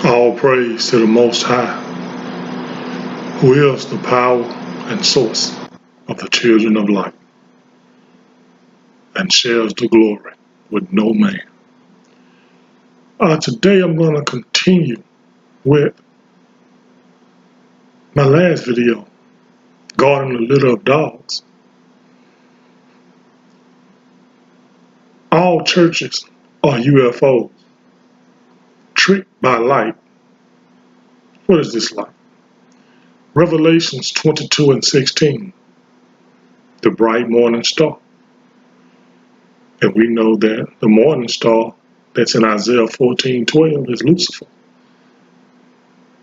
All praise to the Most High, who is the power and source of the children of light, and shares the glory with no man. Today I'm going to continue with my last video, guarding the litter of dogs. All churches are UFOs, tricked by light. What is this light? Revelations 22:16, the bright morning star. And we know that the morning star that's in Isaiah 14:12 is Lucifer.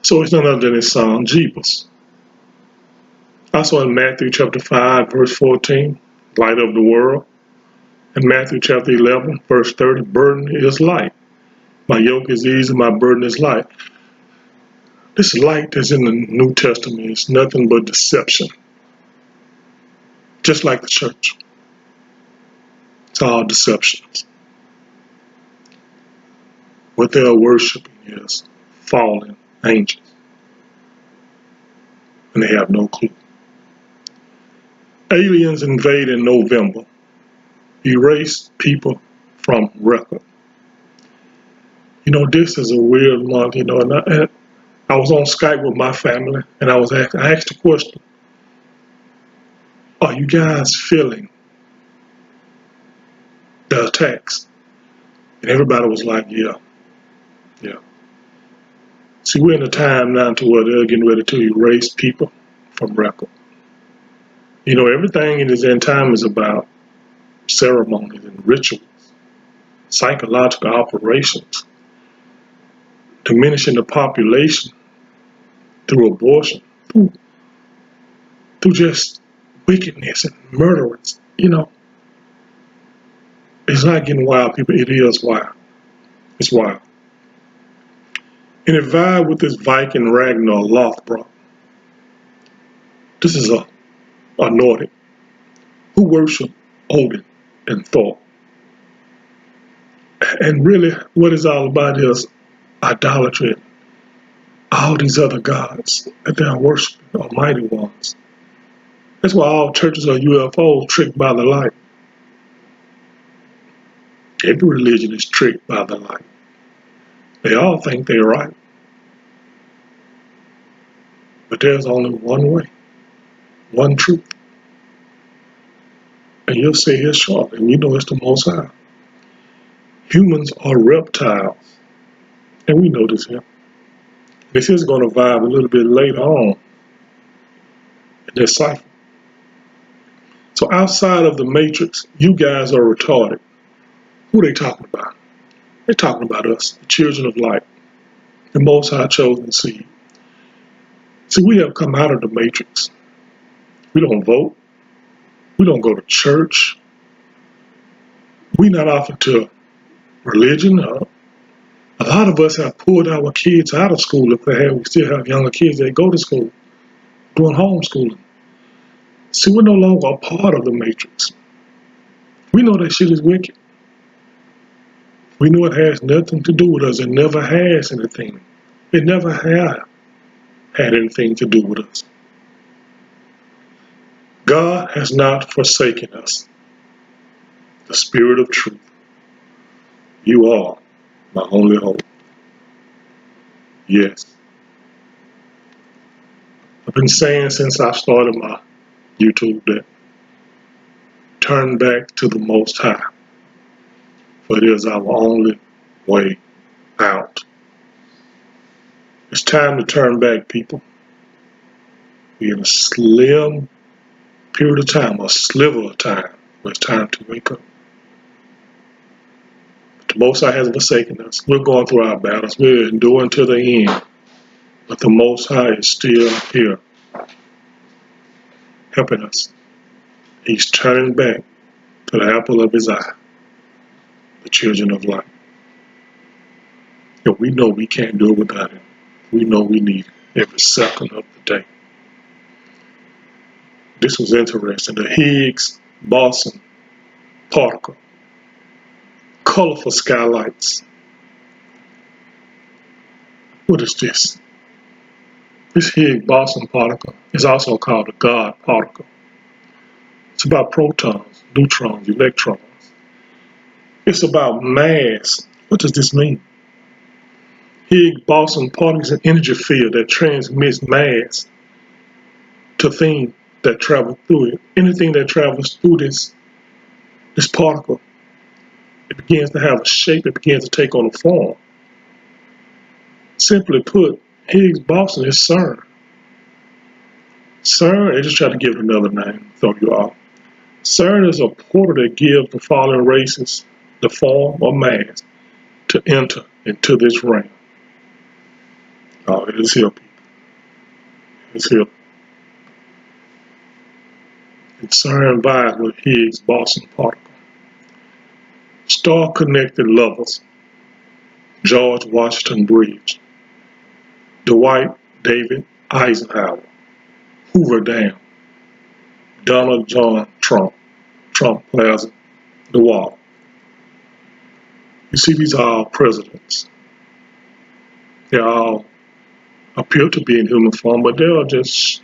So it's none other than his son, Jesus. Also in Matthew chapter 5, verse 14, light of the world. In Matthew chapter 11, verse 30, burden is light. My yoke is easy, my burden is light. This light that's in the New Testament is nothing but deception. Just like the church. It's all deceptions. What they are worshiping is fallen angels. And they have no clue. Aliens invade in November. Erase people from record. You know, this is a weird month, and I was on Skype with my family, and I asked the question, are you guys feeling the attacks? And everybody was like, yeah. See, we're in a time now to where they're getting ready to erase people from record. You know, everything in this end time is about ceremonies and rituals, psychological operations, diminishing the population through abortion, through just wickedness and murderers. You know, it's not getting wild, people. It is wild. It's wild. And it vied with this Viking Ragnar Lothbrok. This is a Nordic who worship Odin and Thor. And really, what it's all about is idolatry. All these other gods that they are worshiping, almighty ones. That's why all churches are UFOs, tricked by the light. Every religion is tricked by the light. They all think they're right. But there's only one way, one truth. And you'll see here shortly, and you know it's the Most High. Humans are reptiles. And we know this here. This is going to vibe a little bit later on in this cycle. So outside of the Matrix, you guys are retarded. Who are they talking about? They're talking about us, the children of light, the Most High chosen seed. See, we have come out of the Matrix. We don't vote. We don't go to church. We're not offered to religion. A lot of us have pulled our kids out of school. If we still have younger kids that go to school, doing homeschooling. See, we're no longer a part of the Matrix. We know that shit is wicked. We know it has nothing to do with us. It never has anything. It never had anything to do with us. God has not forsaken us. The Spirit of truth. You are my only hope. Yes. I've been saying since I started my YouTube that turn back to the Most High, for it is our only way out. It's time to turn back, people. We're in a slim period of time, a sliver of time, where it's time to wake up. But the Most High hasn't forsaken us. We're going through our battles. We're enduring to the end. But the Most High is still here, helping us. He's turning back to the apple of his eye, the children of light. And we know we can't do it without him. We know we need him every second of the day. This was interesting. The Higgs boson particle, colorful skylights. What is this? This Higgs boson particle is also called a God particle. It's about protons, neutrons, electrons. It's about mass. What does this mean? Higgs boson particle is an energy field that transmits mass to things that travel through it. Anything that travels through this particle, it begins to have a shape, it begins to take on a form. Simply put, Higgs boson is CERN. CERN, they just try to give it another name, throw you off. CERN is a portal that gives the fallen races the form or mass to enter into this realm. Oh, it is here, people. It's here. And CERN vibes with Higgs boson particle. Star-connected lovers, George Washington Bridge, Dwight David Eisenhower, Hoover Dam, Donald John Trump, Trump Plaza, the Wall. You see, these are all presidents. They all appear to be in human form, but they are just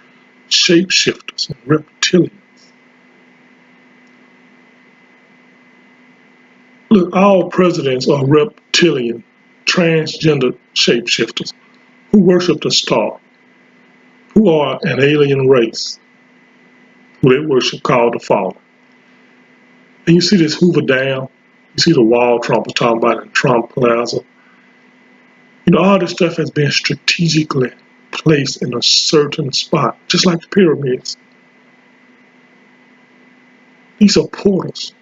shapeshifters and reptilians. Look, all presidents are reptilian, transgender shapeshifters who worship the star, who are an alien race, who they worship called the Fallen. And you see this Hoover Dam, you see the wall Trump was talking about in Trump Plaza. You know, all this stuff has been strategically placed in a certain spot, just like the pyramids. These are portals.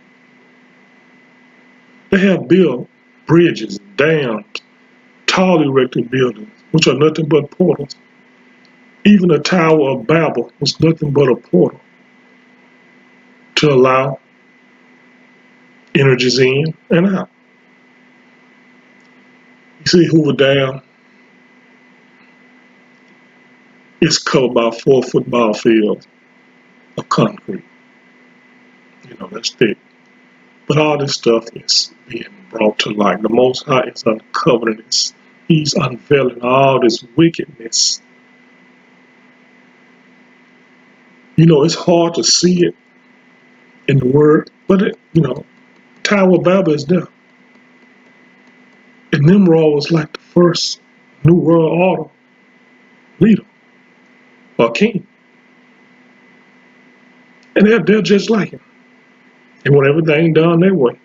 They have built bridges, dams, tall erected buildings, which are nothing but portals. Even the Tower of Babel was nothing but a portal to allow energies in and out. You see Hoover Dam is covered by 4 football fields of concrete. You know, that's thick. But all this stuff is being brought to light. The Most High is uncovering this. He's unveiling all this wickedness. You know, it's hard to see it in the Word, but Tower of Babel is there. And Nimrod was like the first New World Order leader or king. And they're just like him. They want everything done their way.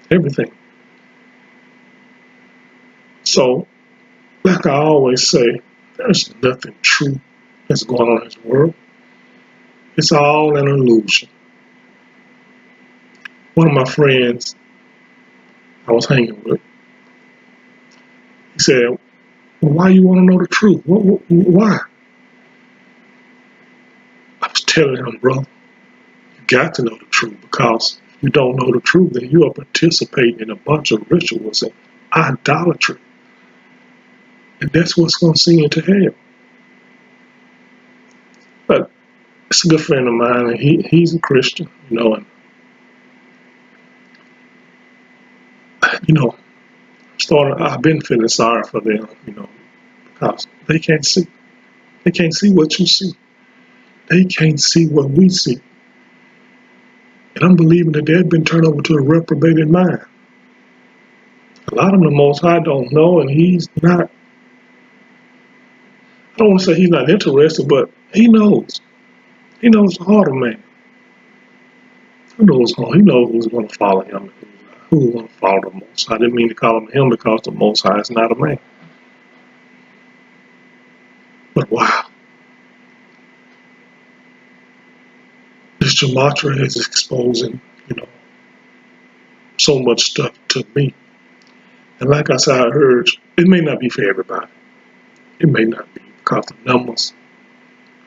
Everything. So, like I always say, there's nothing true that's going on in this world. It's all an illusion. One of my friends I was hanging with, he said, well, why you want to know the truth? Why? I was telling him, brother, you got to know the truth, because if you don't know the truth, then you are participating in a bunch of rituals and idolatry. And that's what's going to send you to hell. But it's a good friend of mine, and he's a Christian, and I've been feeling sorry for them, because they can't see. They can't see what you see. They can't see what we see. And I'm believing that they've been turned over to a reprobated mind. A lot of them, the Most High don't know, and he's not, I don't want to say he's not interested, but he knows. He knows the heart of man. He knows who's going to follow him and who's going to follow the Most High. I didn't mean to call him because the Most High is not a man. But wow. This Gematria is exposing, so much stuff to me. And like I said, I urge, it may not be for everybody. It may not be, because the numbers,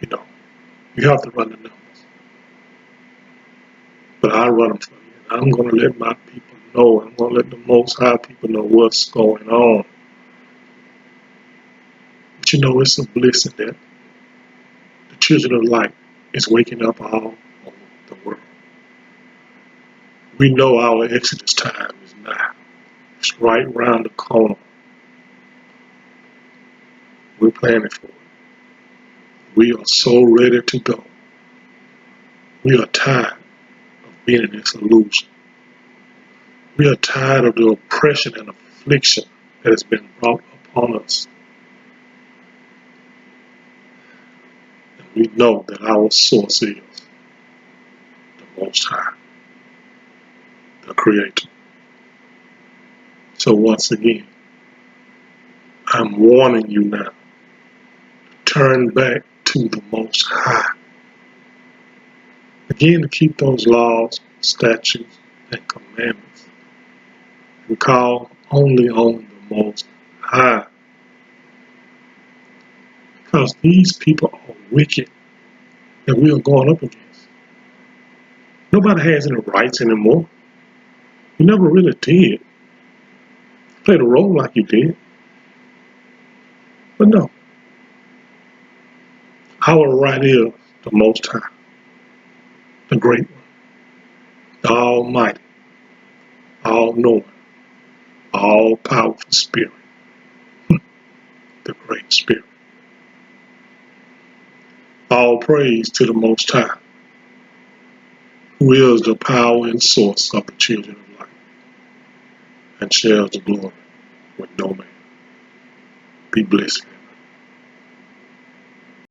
you have to run the numbers. But I run them for you. And I'm going to let my people know. I'm going to let the Most High people know what's going on. But it's a blessing that the children of light is waking up all over the world. We know our Exodus time is now. It's right around the corner. We're planning for it. We are so ready to go. We are tired of being in this illusion. We are tired of the oppression and affliction that has been brought upon us. And we know that our source is the Most High, the Creator. So once again, I'm warning you now, turn back to the Most High. Again, to keep those laws, statutes, and commandments, and call only on the Most High. Because these people are wicked that we are going up against. Nobody has any rights anymore. You never really did. Played a role like you did. But no. Our right is the Most High, the Great One, the Almighty, all-knowing, all-powerful Spirit, the Great Spirit. All praise to the Most High, who is the power and source of the children of light, and shares the glory with no man. Be blessed.